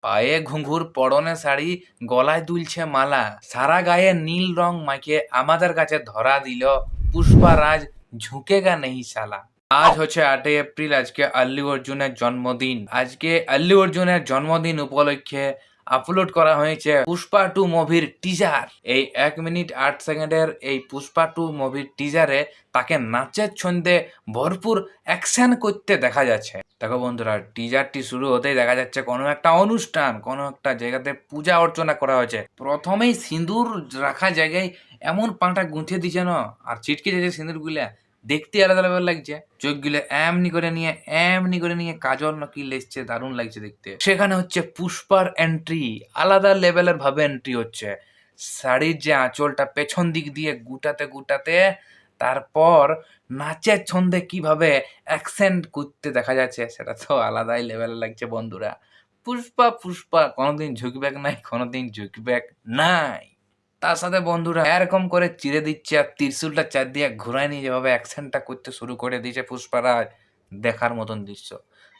পায়ে ঘুঙুর, পরনে শাড়ি, গলায় দুলছে মালা, সারা গায়ে নীল রং মাখিয়ে আমাদের কাছে ধরা দিল পুষ্পারাজ ঝুঁকেগা নেহি শালা। আজ হচ্ছে 8ই এপ্রিল, আজকে আল্লু অর্জুনের জন্মদিন। আজকে আল্লু অর্জুনের জন্মদিন উপলক্ষে আপলোড করা হয়েছে পুষ্পা টু মুভির টিজার। এই 1 মিনিট 8 সেকেন্ডের এই পুষ্পা টু মুভির টিজারে তাকে নাচের ছন্দে ভরপুর অ্যাকশন করতে দেখা যাচ্ছে। দেখো বন্ধুরা, টিজারটি শুরু হতেই দেখা যাচ্ছে কোনো একটা অনুষ্ঠান, কোনো একটা জায়গাতে পূজা অর্চনা করা হয়েছে। প্রথমেই সিঁদুর রাখা জায়গায় এমন পাটা গুঁথে দিছে না, আর ছিটকে যাচ্ছে সিঁদুর গুলা, দেখতে আলাদা লেভেল লাগছে। চোখগুলো এমনি করে নিয়ে কাজল নাকি লেসছে, দারুণ লাগছে দেখতে। সেখানে হচ্ছে পুষ্পার এন্ট্রি, আলাদা লেভেলের ভাবে এন্ট্রি হচ্ছে। শাড়ির যে আঁচলটা পেছন দিক দিয়ে গুটাতে গুটাতে তারপর নাচের ছন্দে কিভাবে অ্যাকসেন্ট করতে দেখা যাচ্ছে, সেটা তো আলাদাই লেভেল লাগছে বন্ধুরা। পুষ্পা পুষ্পা কোনোদিন ঝুঁকব্যাক নাই, কোনোদিন ঝুঁকব্যাক নাই। তার সাথে বন্ধুরা এরকম করে চিড়ে দিচ্ছে আর ত্রিশুলটা চার দিয়ে ঘুরায় নিয়ে যেভাবে অ্যাকশনটা করতে শুরু করে দিয়েছে পুষ্পারাজ, দেখার মতন দৃশ্য।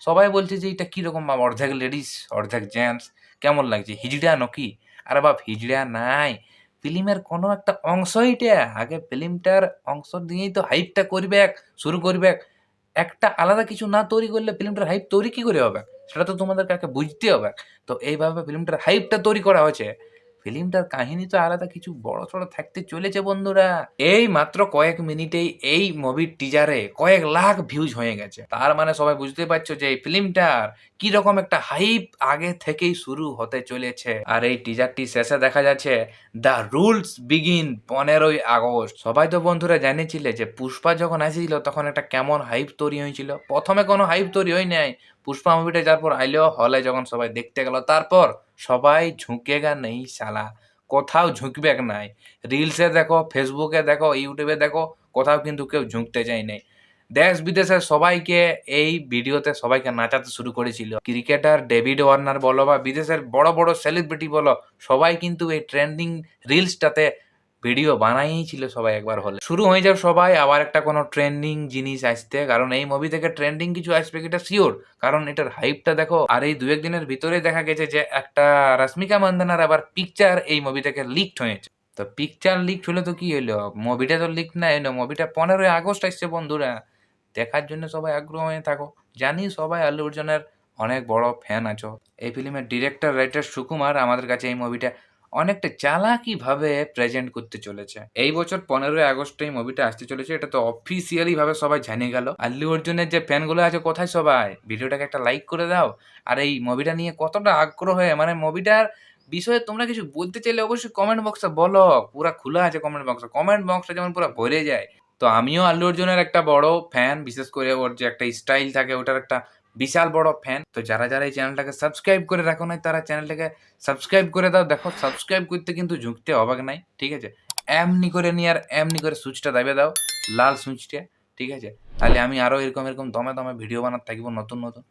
সবাই বলছে যে এটা কিরকম বাবা, অর্ধেক লেডিস অর্ধেক জেন্টস, কেমন লাগছে, হিজড়া নাকি? আরে বাপ, হিজড়া নাই, ফিল্মের কোনো একটা অংশই এটা। আগে ফিল্মটার অংশ দিয়েই তো হাইপটা করবে, শুরু করবে। একটা আলাদা কিছু না তৈরি করলে ফিল্মটার হাইপ তৈরি কি করে হবে, সেটা তো তোমাদের কাছে বুঝতে হবে। তো এইভাবে ফিল্মটার হাইপটা তৈরি করা হয়েছে। ফিল্মটার কাহিনী তো আলাদা কিছু বড় সড়ো থাকতে চলেছে বন্ধুরা। এই মাত্র কয়েক মিনিটেই এই মুভির টিজারে কয়েক লাখ ভিউজ হয়ে গেছে। তার মানে সবাই বুঝতে পারছো যে এই ফিল্মটার কি রকম একটা হাইপ আগে থেকেই শুরু হতে চলেছে। আর এই টিজারটি শেষে দেখা যাচ্ছে দ্য রুলস বিগিন 15ই আগস্ট। সবাই তো বন্ধুরা জানিয়েছিলে যে পুষ্পা যখন আসছিল তখন একটা কেমন হাইপ তৈরি হয়েছিল। প্রথমে কোনো হাইপ তৈরি হয় নাই, পুষ্পা মুভিটা যার পর আইলো হলে যখন সবাই দেখতে গেল, তারপর সবাই ঝুঁকেগা নেই শালা, কোথাও ঝুঁকবেক নাই। রিলসে দেখো, ফেসবুকে দেখো, ইউটিউবে দেখো, কোথাও কিন্তু কেউ ঝুঁকতে চাই নাই। দেশ বিদেশের সবাইকে এই ভিডিওতে সবাইকে নাচাতে শুরু করেছিল। ক্রিকেটার ডেভিড ওয়ার্নার বলো বা বিদেশের বড় বড় সেলিব্রিটি বলো, সবাই কিন্তু এই ট্রেন্ডিং রিলসটাতে ভিডিও বানাইই ছিল সবাই একবার হলে। শুরু হয়ে যাও সবাই আবার একটা কোনো ট্রেন্ডিং জিনিস আসতে, কারণ এই মুভি থেকে ট্রেন্ডিং কিছু আসবে এটা শিওর। কারণ এটার হাইপটা দেখো। আর এই 2-1 দিনের ভিতরে দেখা গেছে যে একটা রশ্মিকা মান্দানার আবার পিকচার এই মুভি থেকে লিকড হয়েছে। তো পিকচার লিক হলে তো কি হলো, মুভিটা তো লিক না হলো, মুভিটা 15ই আগস্ট আসছে বন্ধুরা। দেখার জন্য সবাই আগ্রহ হয়ে থাকো। জানি সবাই আল্লু অর্জুনের অনেক বড় ফ্যান আছো। এই ফিল্মের ডিরেক্টর রাইটার সুকুমার আমাদের কাছে এই মুভিটা অনেকটা চালাকিভাবে প্রেজেন্ট করতে চলেছে। এই বছর 15ই আগস্ট এই মুভিটা আসতে চলেছে, এটা তো অফিসিয়ালি ভাবে সবাই জানিয়ে গেল। আল্লু অর্জুনের যে ফ্যানগুলো আছে কোথায় সবাই, ভিডিওটাকে একটা লাইক করে দাও। আর এই মুভিটা নিয়ে কতটা আগ্রহ, মানে মুভিটার বিষয়ে তোমরা কিছু বলতে চাইলে অবশ্যই কমেন্ট বক্সে বলো। পুরা খোলা আছে কমেন্ট বক্সটা যেমন পুরো ভরে যায়। তো আমিও আল্লু অর্জুনের একটা বড় ফ্যান, বিশেষ করে ওর যে একটা স্টাইল থাকে ওটার একটা বিশাল বড় ফ্যান। তো যারা যারা এই চ্যানেলটাকে সাবস্ক্রাইব করে রাখো নাই, তারা চ্যানেলটাকে সাবস্ক্রাইব করে দাও। দেখো, সাবস্ক্রাইব করতে কিন্তু ঝুঁকতে হবে নাই, ঠিক আছে? এমনি করে নিয়ে আর এমনি করে সুইচটা দাবিয়ে দাও, লাল সুইচটা, ঠিক আছে? তাহলে আমি আরো এরকম এরকম দমে দমে ভিডিও বানাতে থাকবো নতুন নতুন।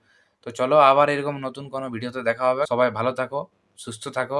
তো চলো আবার এরকম নতুন কোনো ভিডিওতে দেখা হবে। সবাই ভালো থাকো, সুস্থ থাকো।